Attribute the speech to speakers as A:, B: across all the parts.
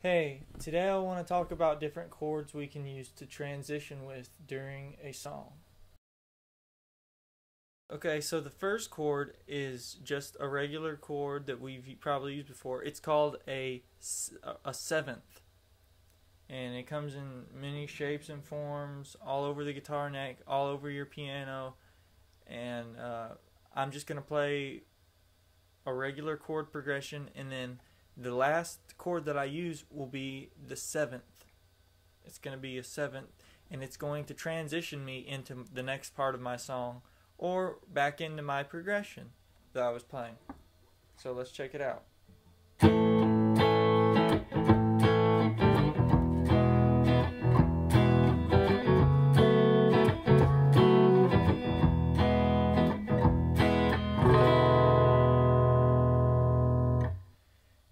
A: Hey, today I want to talk about different chords we can use to transition with during a song. Okay, so the first chord is just a regular chord that we've probably used before. It's called a seventh, and it comes in many shapes and forms, all over the guitar neck, all over your piano, and I'm just going to play a regular chord progression, and then the last chord that I use will be the seventh. It's going to be a seventh, and it's going to transition me into the next part of my song or back into my progression that I was playing. So let's check it out.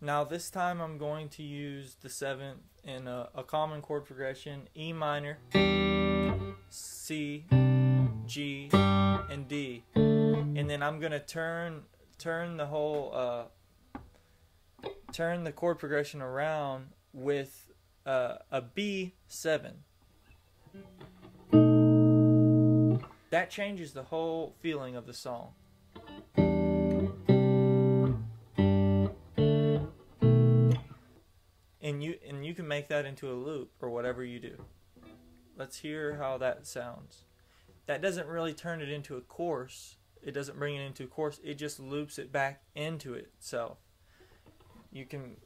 A: Now this time I'm going to use the seventh in a common chord progression: E minor, C, G, and D. And then I'm gonna turn the whole turn the chord progression around with a B7. That changes the whole feeling of the song. And you can make that into a loop or whatever you do. Let's hear how that sounds. That doesn't really turn it into a chorus. It doesn't bring it into a chorus. It just loops it back into itself. You can...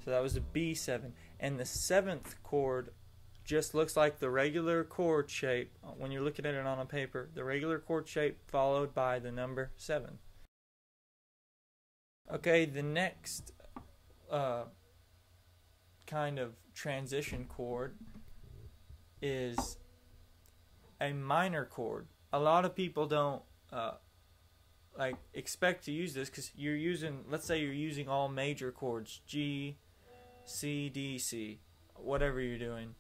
A: That was a B7, and the seventh chord just looks like the regular chord shape when you're looking at it on a paper. The regular chord shape followed by the number 7. Okay, the next kind of transition chord is a minor chord. A lot of people don't expect to use this because you're using, let's say you're using all major chords, G, C, D, C, whatever you're doing.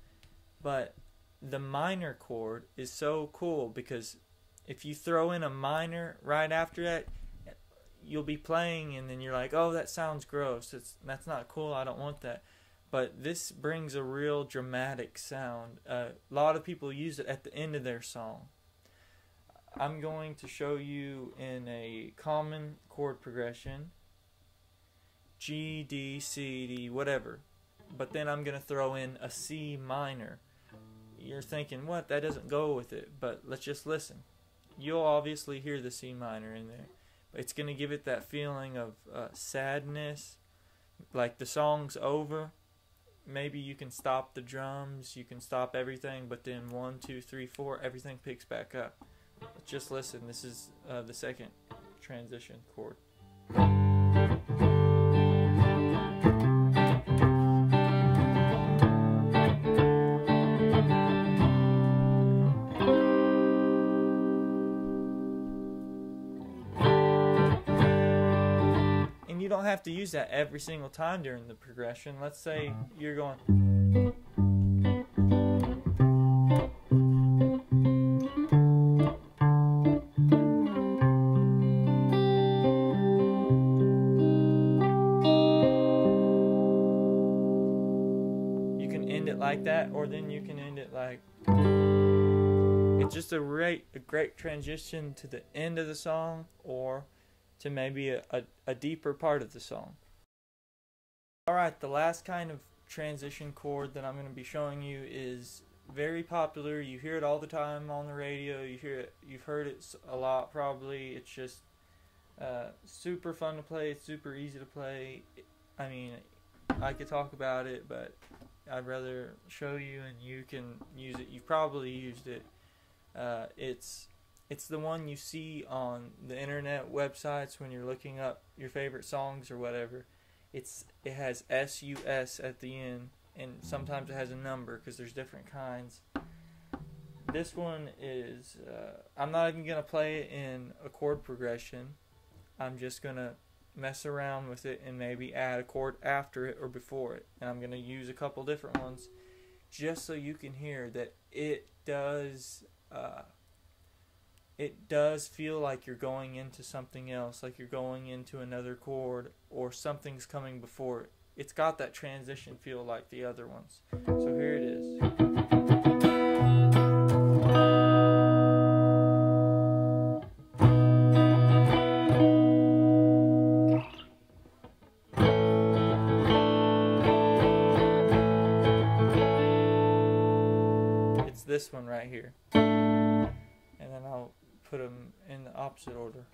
A: But the minor chord is so cool because if you throw in a minor right after that, you'll be playing and then you're like, oh, that sounds gross. That's not cool. I don't want that. But this brings a real dramatic sound. A lot of people use it at the end of their song. I'm going to show you in a common chord progression: G, D, C, D, whatever. But then I'm going to throw in a C minor. You're thinking, what? That doesn't go with it. But let's just listen. You'll obviously hear the C minor in there. But it's going to give it that feeling of sadness, like the song's over. Maybe you can stop the drums, you can stop everything, but then 1, 2, 3, 4, everything picks back up. Let's just listen. This is the second transition chord. And you don't have to use that every single time during the progression. Let's say you're going... like that, or then you can end it like... It's just a great transition to the end of the song or to maybe a deeper part of the song. Alright, the last kind of transition chord that I'm going to be showing you is very popular. You hear it all the time on the radio. You've heard it a lot probably. It's just super fun to play. It's super easy to play. I mean, I could talk about it, but I'd rather show you and you can use it. You've probably used it. It's the one you see on the internet websites when you're looking up your favorite songs or whatever. It has SUS at the end, and sometimes it has a number because there's different kinds. This one is, I'm not even going to play it in a chord progression. I'm just going to mess around with it and maybe add a chord after it or before it. And I'm going to use a couple different ones just so you can hear that it does feel like you're going into something else, like you're going into another chord or something's coming before it. It's got that transition feel like the other ones. So here it is. It's this one right here. And then I'll put them in the opposite order.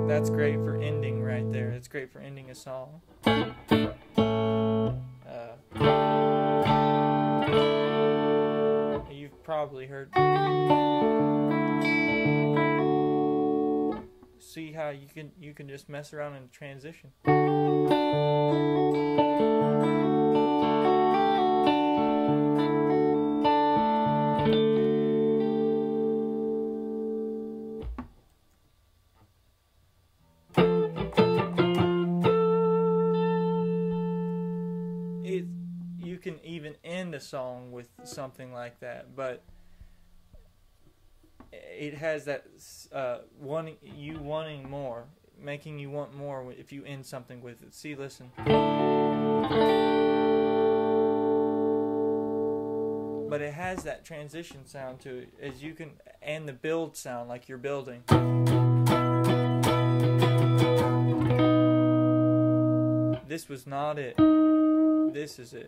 A: That's great for ending right there. It's great for ending a song. You've probably heard. See how you can just mess around in transition. You can even end a song with something like that, but it has that wanting more, making you want more if you end something with it. See, listen. But it has that transition sound to it, as you can, and the build sound like you're building. This was not it. This is it.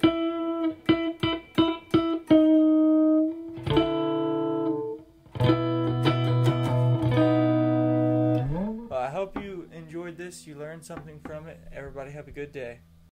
A: Well, I hope you enjoyed this. You learned something from it. Everybody have a good day.